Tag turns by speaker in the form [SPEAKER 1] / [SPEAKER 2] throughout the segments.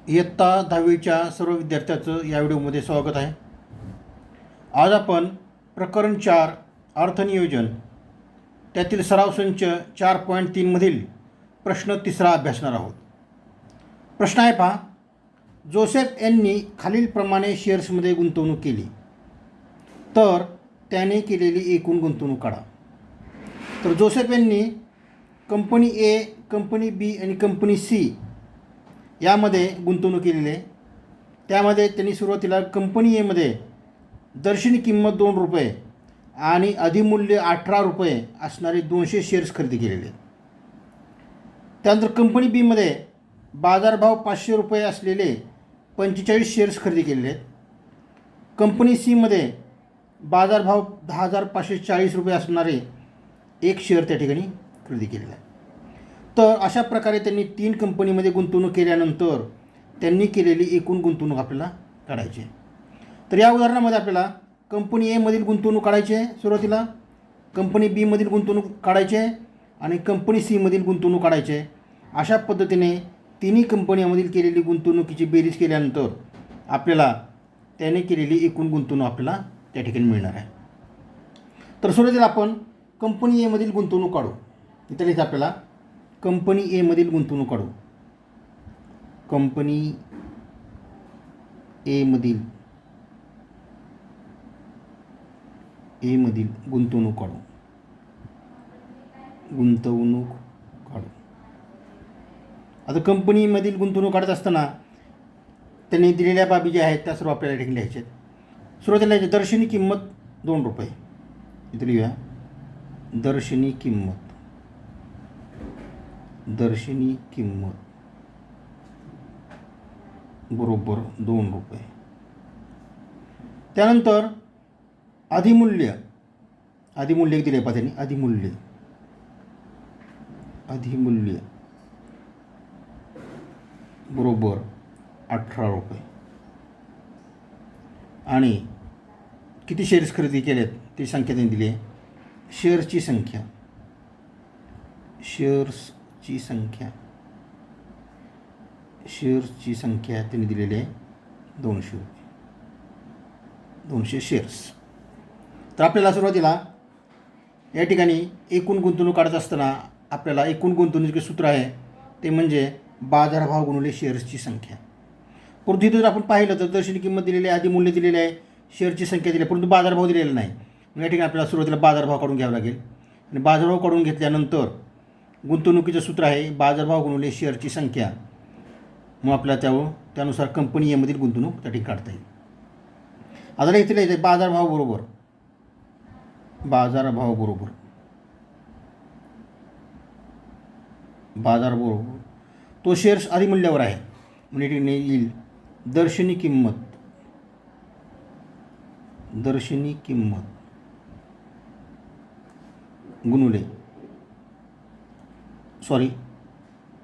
[SPEAKER 1] इयत्ता 10वीच्या सर्व विद्यार्थ्यांचं या व्हिडिओमध्ये स्वागत आहे. आज आपण प्रकरण 4 अर्थनियोजन त्यातील सराव संच 4.3मधील प्रश्न 3 अभ्यासणार आहोत. प्रश्न आहे पहा, जोसेफ यांनी खालीलप्रमाणे शेअर्समध्ये गुंतवणूक केली तर त्याने केलेली एकूण गुंतवणूक काढा. तर जोसेफ यांनी कंपनी ए, कंपनी बी आणि कंपनी सी यामध्ये गुंतवणूक केलेली आहे. त्यामध्ये त्यांनी सुरुवातीला कंपनी एमध्ये दर्शनी किंमत 2 रुपये आणि अधिमूल्य 18 रुपये असणारे 200 शेअर्स खरेदी केलेले. त्यानंतर कंपनी बीमध्ये बाजारभाव 500 रुपये असलेले 45 शेअर्स खरेदी केलेले आहेत. कंपनी सीमध्ये बाजारभाव 10,540 रुपये असणारे 1 शेअर त्या ठिकाणी खरेदी केलेला आहे. तर अशा प्रकारे त्यांनी 3 कंपनीमध्ये गुंतवणूक केल्यानंतर त्यांनी केलेली एकूण गुंतवणूक आपल्याला काढायची आहे. तर या उदाहरणामध्ये आपल्याला कंपनी एमधील गुंतवणूक काढायची आहे, सुरुवातीला कंपनी बीमधील गुंतवणूक काढायची आहे आणि कंपनी सीमधील गुंतवणूक काढायची आहे. अशा पद्धतीने तिन्ही कंपन्यांमधील केलेली गुंतवणुकीची बेरीज केल्यानंतर आपल्याला त्याने केलेली एकूण गुंतवणूक आपल्याला त्या ठिकाणी मिळणार आहे. तर सुरुवातीला आपण कंपनी एमधील गुंतवणूक काढू. इथं लिहितं आपल्याला कंपनी एमधील गुंतवणूक काढू. कंपनी एमधील गुंतवणूक काढू. आता कंपनीमधील गुंतवणूक काढत असताना त्यांनी दिलेल्या बाबी ज्या आहेत त्या सर्व आपल्याला ठिकाणी लिहायच्या आहेत. सुरुवातीला लिहायचे दर्शनी किंमत 2 रुपये. इथे लिहूया दर्शनी किंमत बरोबर 2 रुपये. त्यानंतर अधिमूल्य एक दिले पाहिजे त्यांनी. अधिमूल्य बरोबर 18 रुपये. आणि किती शेअर्स खरेदी केलेत ती संख्या त्यांनी दिली आहे. शेअर्सची संख्या त्यांनी दिलेली आहे 200 रुपये. 200 शेअर्स. तर आपल्याला सुरुवातीला या ठिकाणी एकूण गुंतवणूक काढत असताना आपल्याला एकूण गुंतवणुकीचे सूत्र आहे ते म्हणजे बाजारभाव गुणिले शेअर्सची संख्या. परंतु इथं जर आपण पाहिलं तर दर्शनी किंमत दिलेली आहे, आधी मूल्य दिलेले आहे, शेअरची संख्या दिली आहे, परंतु बाजारभाव दिलेला नाही. मग या ठिकाणी आपल्याला सुरुवातीला बाजारभाव काढून घ्यावा लागेल आणि बाजारभाव काढून घेतल्यानंतर गुंतवणुकीचं सूत्र आहे बाजारभाव गुणिले शेअरची संख्या. मग आपल्याला त्यानुसार कंपनी एमधील गुंतवणूक त्या ठिकाणी काढता येईल. आता इथे लिहायचं बाजारभाव बरोबर तो शेअर्स अधिमूल्यावर आहे म्हणजे येईल दर्शनी किंमत गुणुले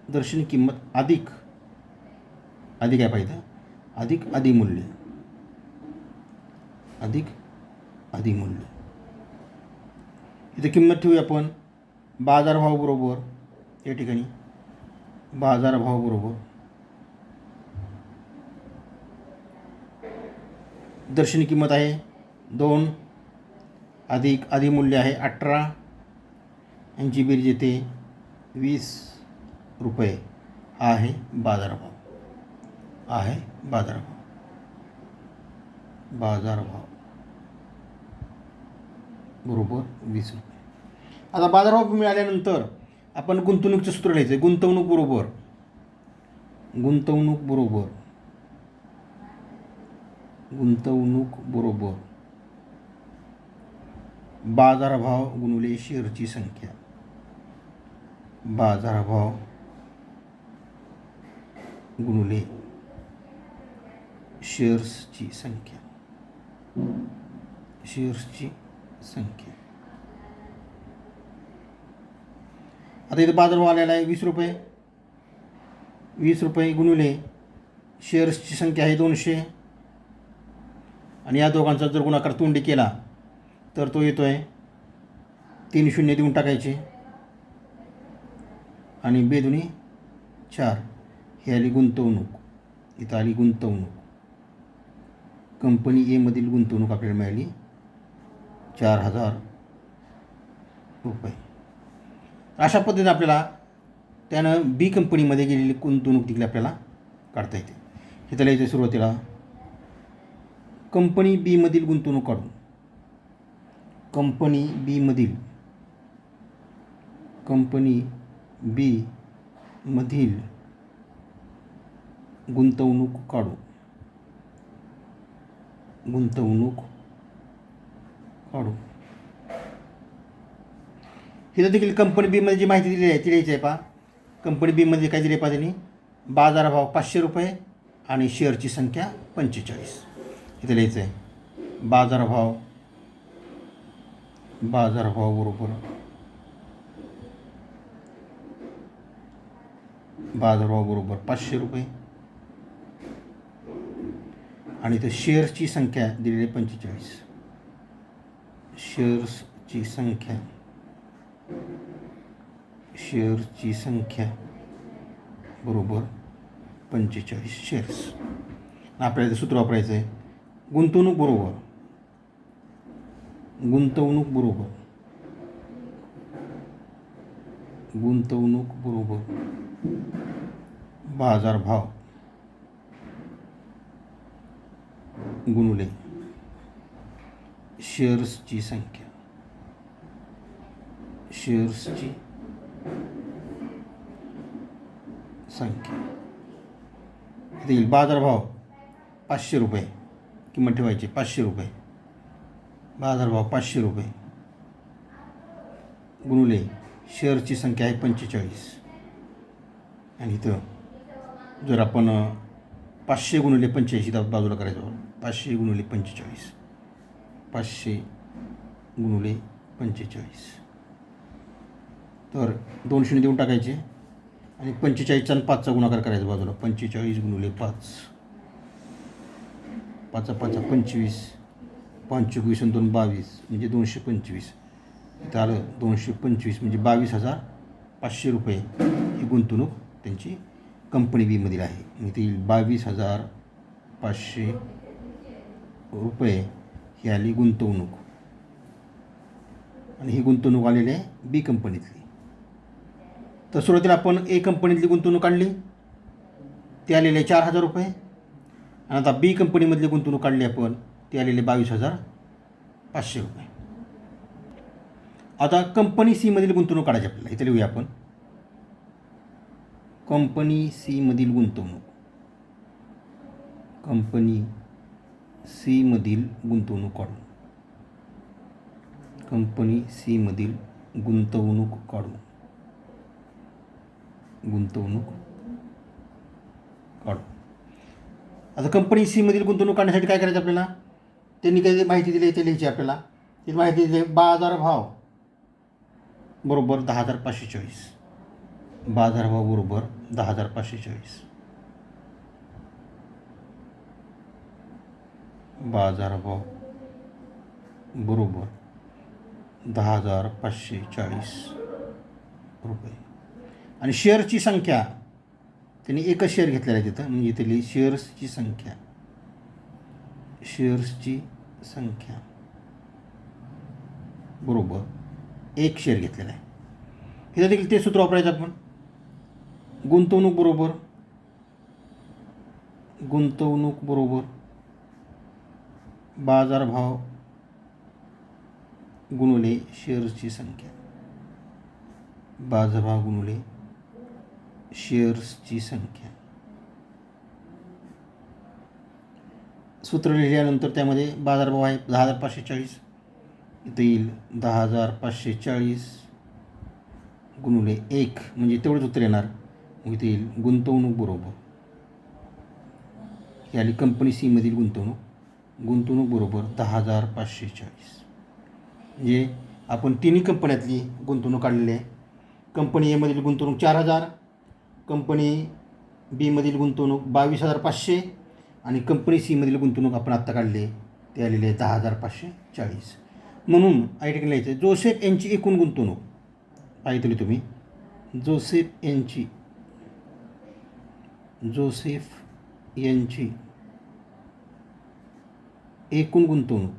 [SPEAKER 1] दर्शनी किंमत अधिक काय पाहिजे अधिक अधिमूल्य. इथे किंमत ठेवूया आपण बाजारभाव बरोबर या ठिकाणी दर्शनी किंमत आहे 2 अधिक अधिमूल्य आहे 18 यांची बेरीज येते 20 रुपये. आहे बाजारभाव बरोबर 20 रुपये. आता बाजारभाव मिळाल्यानंतर आपण गुंतवणुकीचं सूत्र लिहायचं. गुंतवणूक बरोबर बाजारभाव गुणिले शेअरची संख्या. शेअर्सची संख्या. आता इथं बाजारभाव आलेला आहे 20 रुपये. 20 रुपये गुणिले शेअर्सची संख्या आहे 200 आणि या दोघांचा जर गुणाकार तोंडी केला तर तो येतो आहे 3 शून्य देऊन टाकायचे आणि बेदुनी 4 ही आली गुंतवणूक. इथं आली गुंतवणूक. कंपनी एमधील गुंतवणूक आपल्याला मिळाली 4,000 रुपये. अशा पद्धतीने आपल्याला त्यानं बी कंपनीमध्ये गेलेली गुंतवणूक देखील आपल्याला काढता येते. इथं लिहायचं सुरुवातीला कंपनी बीमधील गुंतवणूक काढू. कंपनी बीमधील गुंतवणूक काढू. इथं देखील कंपनी बीमध्ये जी माहिती दिली आहे ती लिहायची आहे. पहा, कंपनी बीमध्ये काय दिले पाहिजे त्यांनी, बाजारभाव 500 रुपये आणि शेअरची संख्या 45. इथं लिहायचं आहे बाजारभाव बरोबर बाजारभाव बरोबर 500 रुपये आणि इथं शेअर्सची संख्या दिलेली 45. शेअर्सची संख्या बरोबर 45 शेअर्स. आपल्याला इथं सूत्र वापरायचं आहे गुंतवणूक बरोबर बाजारभाव गुणिले शेअर्सची संख्या. इथे येईल बाजारभाव 500 रुपये, किंमत ठेवायची 500 रुपये. बाजारभाव 500 रुपये गुणिले शेअरची संख्या आहे 45. आणि इथं जर आपण 500 गुणिले 45 बाजूला करायचं, 500 गुणिले 45, 500 गुणिले 45, तर 2 शून्य देऊन टाकायचे आणि 45चा आणि 5चा गुणाकार करायचा बाजूला. 45 गुणिले 5, 5 5 25, 25 आणि 2 22 म्हणजे 225. इथं आलं 225 म्हणजे 22,500 रुपये ही गुंतवणूक त्यांची कंपनी बीमधील आहे. आणि ती 22,500 रुपये ही आली गुंतवणूक. आणि ही गुंतवणूक आलेली आहे बी कंपनीतली. तर सुरुवातीला आपण ए कंपनीतली गुंतवणूक काढली, ती आलेली 4,000 रुपये. आणि आता बी कंपनीमधली गुंतवणूक काढली आपण, ती आलेली 22,500 रुपये. आता कंपनी सी मधील गुंतवणूक काढायची आपल्याला. इथे लिहूया आपण कंपनी सी मधील गुंतवणूक. कंपनी सी मधील गुंतवणूक काढू. कंपनी सी मधील गुंतवणूक काढू. आता कंपनी सी मधील गुंतवणूक काढण्यासाठी काय करायचं आपल्याला, त्यांनी काही माहिती दिली ते लिहायची आपल्याला. ती माहिती दिली बाजारभाव बरोबर 10,524. बाजारभाव बरोबर 10,524. बाजारभाव बरोबर 10,540 रुपये. आणि शेअरची संख्या त्यांनी एकच शेअर घेतलेला आहे तिथं, म्हणजे इथली शेअर्सची संख्या बरोबर 1 शेअर घेतलेला आहे. इथं देखील ते सूत्र वापरायचं आपण. गुंतवणूक बरोबर बाजारभाव गुणिले शेअर्सची संख्या. बाजारभाव गुणिले शेअर्सची संख्या. सूत्र लिहिल्यानंतर त्यामध्ये बाजारभाव आहे 10,540. इथं येईल 10,540 गुणिले 1 म्हणजे तेवढंच उत्तर येणार. मग इथे येईल गुंतवणूक बरोबर, ही आली कंपनी सी मधील गुंतवणूक बरोबर 10,540. म्हणजे आपण तिन्ही कंपन्यातली गुंतवणूक काढलेली आहे. कंपनी एमधील गुंतवणूक 4,000, कंपनी बीमधील गुंतवणूक 22,500 आणि कंपनी सीमधील गुंतवणूक आपण आत्ता काढली ते आलेली आहे 10,540. म्हणून आय ठिकाणी लिहायचं जोसेफ यांची एकूण गुंतवणूक पाहिली तुम्ही. जोसेफ यांची एकूण गुंतवणूक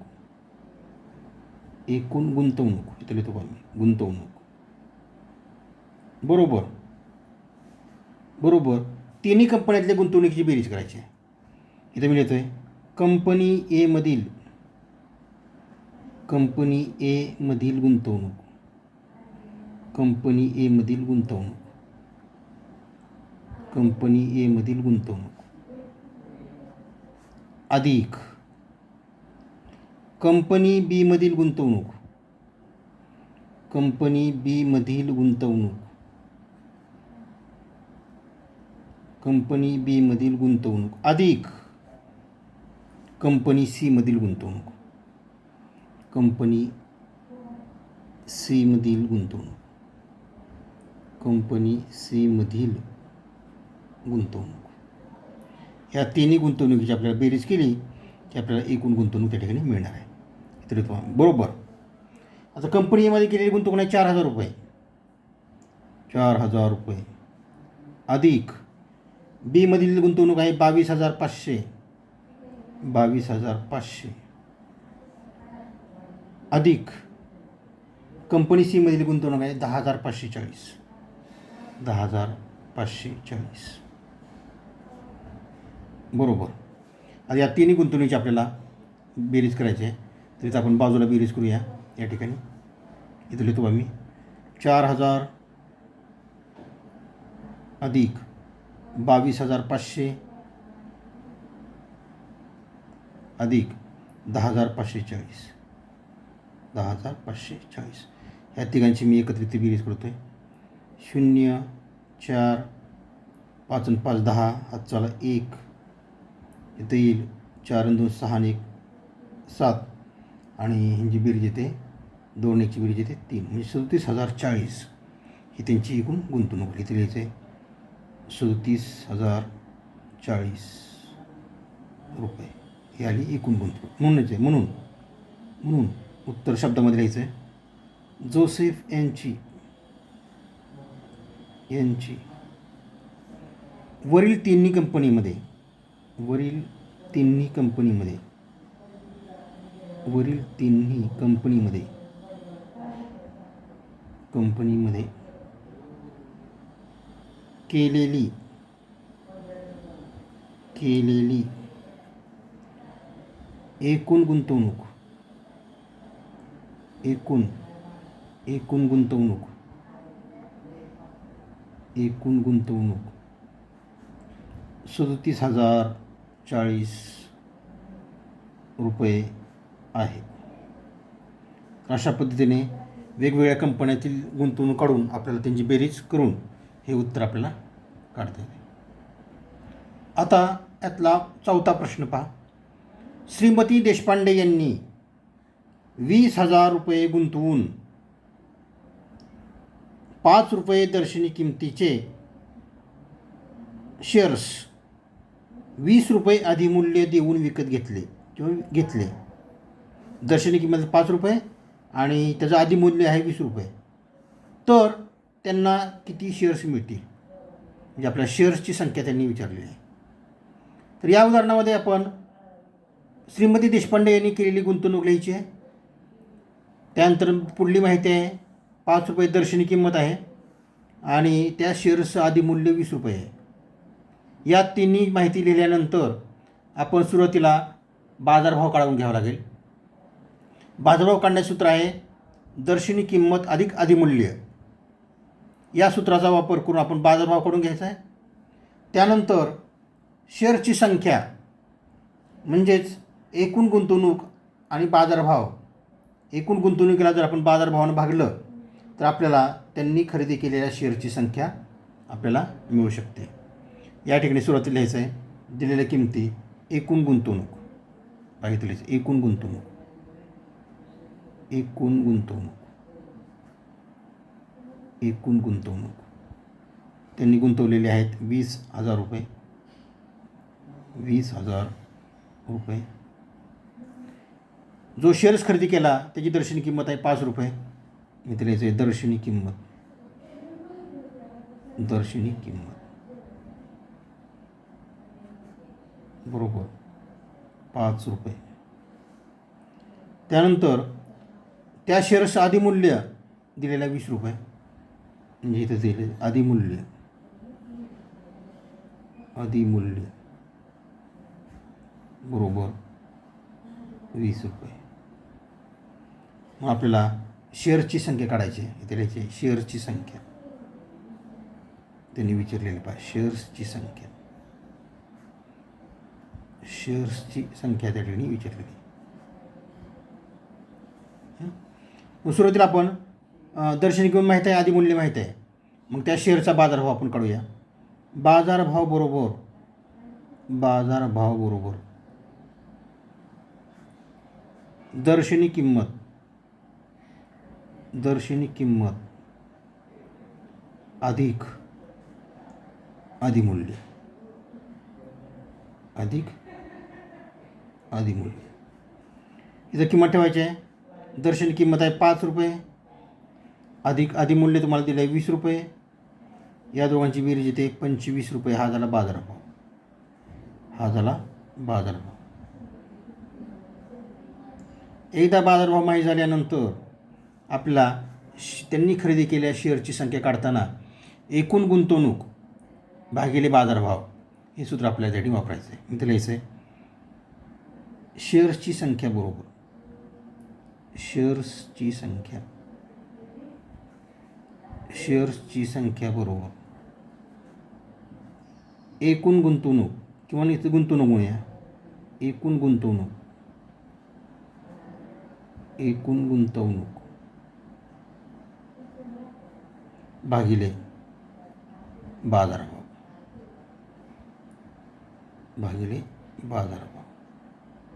[SPEAKER 1] इथं लिहितो मी गुंतवणूक बरोबर तिन्ही कंपन्यातल्या गुंतवणुकीची बेरीज करायची आहे. इथं मी लिहितो आहे कंपनी ए मधील गुंतवणूक अधिक कंपनी बी मधील गुंतवणूक अधिक कंपनी सी मधील गुंतवणूक ह्या तिन्ही गुंतवणुकीची आपल्याला बेरीज केली की आपल्याला एकूण गुंतवणूक त्या ठिकाणी मिळणार आहे. तर बरोबर. आता कंपनी एमध्ये केलेली गुंतवणूक आहे 4,000 रुपये अधिक बी मधील गुंतवणूक आहे 22,500 अधिक कंपनी सी मधील गुंतवणूक आहे 10,540 बरोबर. आता या तिन्ही गुंतवणुकीची आपल्याला बेरीज करायची आहे. तर इथं आपण बाजूला बेरीज करूया. या ठिकाणी इथं लिहितो आम्ही 4,000 अधिक 22,500 अधिक 10,540 ह्या तिघांची मी एकत्रित बेरीज करतो आहे. 0 4 5 आणि 5 10 हात चाला 1 इथं येईल 4 आणि 2 6 आणि 1 7 आणि ह्यांची बेरीज येते 2 1ची बेरीज येते 3 म्हणजे 37,040 ही त्यांची एकूण गुंतवणूक. इथे लिहायचं आहे 37,040 रुपये ही आली एकूण गुंतवणूक. म्हणून उत्तर शब्दामध्ये लिहायचं आहे जोसेफ यांची वरील तिन्ही कंपनीमध्ये केलेली एकूण गुंतवणूक 37,040 रुपये आहे. अशा पद्धतीने वेगवेगळ्या कंपन्यातील गुंतवणूक काढून आपल्याला त्यांची बेरीज करून हे उत्तर आपल्याला काढता येते. आता यातला चौथा प्रश्न पहा. श्रीमती देशपांडे यांनी 20,000 रुपये गुंतवून 5 रुपये दर्शनी किमतीचे शेअर्स 20 रुपये अधिमूल्य देऊन विकत घेतले. दर्शनी किंमत 5 रुपये आणि त्याचं अधिमूल्य आहे 20 रुपये. तर त्यांना किती शेअर्स मिळतील म्हणजे आपल्या शेअर्सची संख्या त्यांनी विचारलेली आहे. तर या उदाहरणामध्ये आपण श्रीमती देशपांडे यांनी केलेली गुंतवणूक लिहायची आहे. त्यानंतर पुढली माहिती आहे 5 रुपये दर्शनी किंमत आहे आणि त्या शेअर्सचं अधिमूल्य 20 रुपये आहे. या तिन्ही माहिती लिहिल्यानंतर आपण सुरुवातीला बाजारभाव काढून घ्यावा लागेल. बाजारभाव काढण्याचं सूत्र आहे दर्शनी किंमत अधिक अधिमूल्य. या सूत्राचा वापर करून आपण बाजारभाव काढून घ्यायचा आहे. त्यानंतर शेअरची संख्या म्हणजेच एकूण गुंतवणूक आणि बाजारभाव. एकूण गुंतवणुकीला जर आपण बाजारभावानं भागलं तर आपल्याला त्यांनी खरेदी केलेल्या शेअरची संख्या आपल्याला मिळू शकते. या ठिकाणी सुरुवातीला लिहायचं आहे दिलेल्या किमती एकूण गुंतवणूक पाहिजे लिहायचं एकूण गुंतवणूक त्यांनी गुंतवलेले आहेत 20,000 रुपये. जो शेअर्स खरेदी केला त्याची दर्शनी किंमत आहे 5 रुपये. मी ते लिहायचं आहे दर्शनी किंमत बरोबर 5 रुपये. त्यानंतर त्या शेअर्सचं अधिमूल्य दिलेलं 20 रुपये, म्हणजे इथं दिले अधिमूल्य बरोबर 20 रुपये. मग आपल्याला शेअर्सची संख्या काढायची आहे. इथे लिहायची शेअर्सची संख्या, त्यांनी विचारलेली पाहिजे शेअर्सची संख्या त्या ठिकाणी विचारलेली. मग सुरुवातीला आपण दर्शनी किंमत माहीत आहे, अधिमूल्य माहीत आहे. मग त्या शेअरचा बाजारभाव आपण काढूया. बाजारभाव बरोबर दर्शनी किंमत अधिक अधिमूल्य इथं किंमत ठेवायची आहे. दर्शनी किंमत आहे 5 रुपये, अधिक अधिमूल्य तुम्हाला दिलं आहे 20 रुपये. या दोघांची बेरीज येते 25 रुपये. हा झाला बाजारभाव. एकदा बाजारभाव माहीत झाल्यानंतर आपल्याला त्यांनी खरेदी केलेल्या शेअरची संख्या काढताना एकूण गुंतवणूक भागिले बाजारभाव हे सूत्र आपल्याला त्यासाठी वापरायचं आहे. इथे लिहायचं आहे शेअर्सची संख्या बरोबर एकूण गुंतवणूक, किंवा इथे गुंतवणूक म्हणूया, एकूण गुंतवणूक भागिले बाजारभाव.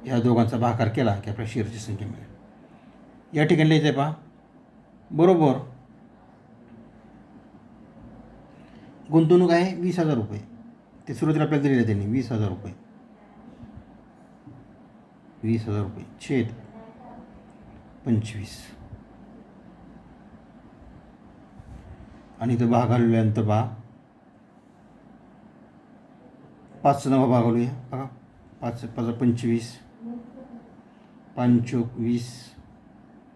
[SPEAKER 1] या दोघांचा भागाकार केला की आपल्या शेअरची संख्या मिळेल. या ठिकाणी लिहायचं आहे पहा बरोबर गुंतवणूक आहे 20,000 रुपये. ते सुरुवातीला आपल्याला दिलेलं आहे त्यांनी 20,000 रुपये. 20,000 रुपये छेद 25. आणि इथं भाग घालवल्यानंतर पहा 5चा नवा भाग घालूया. बघा 5 5 25, 5 चौक 20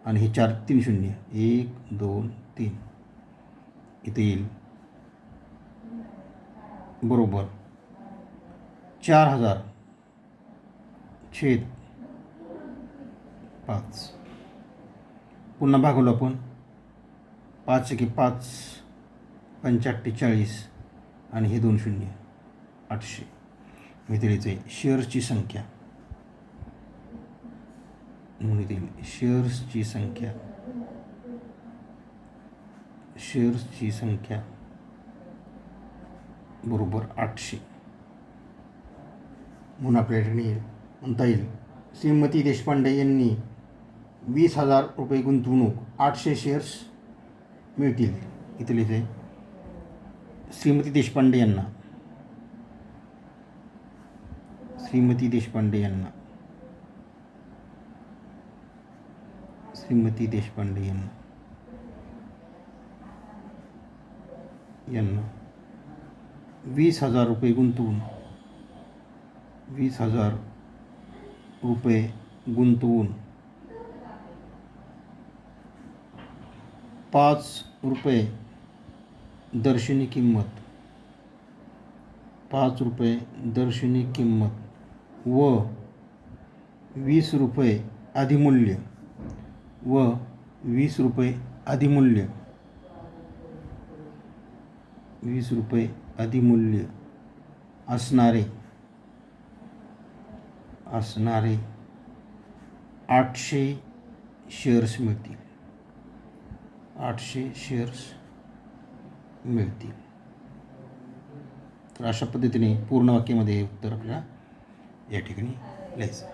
[SPEAKER 1] आणि हे 4 3 शून्य 1 2 3 इथे येईल बरोबर 4,000 छेद 5. पुन्हा भागवलं आपण 5 एके 5 पंचाहत्तर 40 आणि हे 2 शून्य 800. मित्रांचे शेअर्सची संख्या म्हणून येईल शेअर्सची संख्या बरोबर 800. म्हणून आपल्याकडे म्हणता येईल श्रीमती देशपांडे यांनी 20,000 रुपये गुंतवणूक 800 शेअर्स मिळतील. इथे लिहिते श्रीमती देशपांडे यांना 20,000 रुपये गुंतवून 5 रुपये दर्शनी किंमत व 20 रुपये अधिमूल्य असणारे 800 शेअर्स मिळतील. तर अशा पद्धतीने पूर्ण वाक्यामध्ये हे उत्तर आपल्याला या ठिकाणी लिहायचं.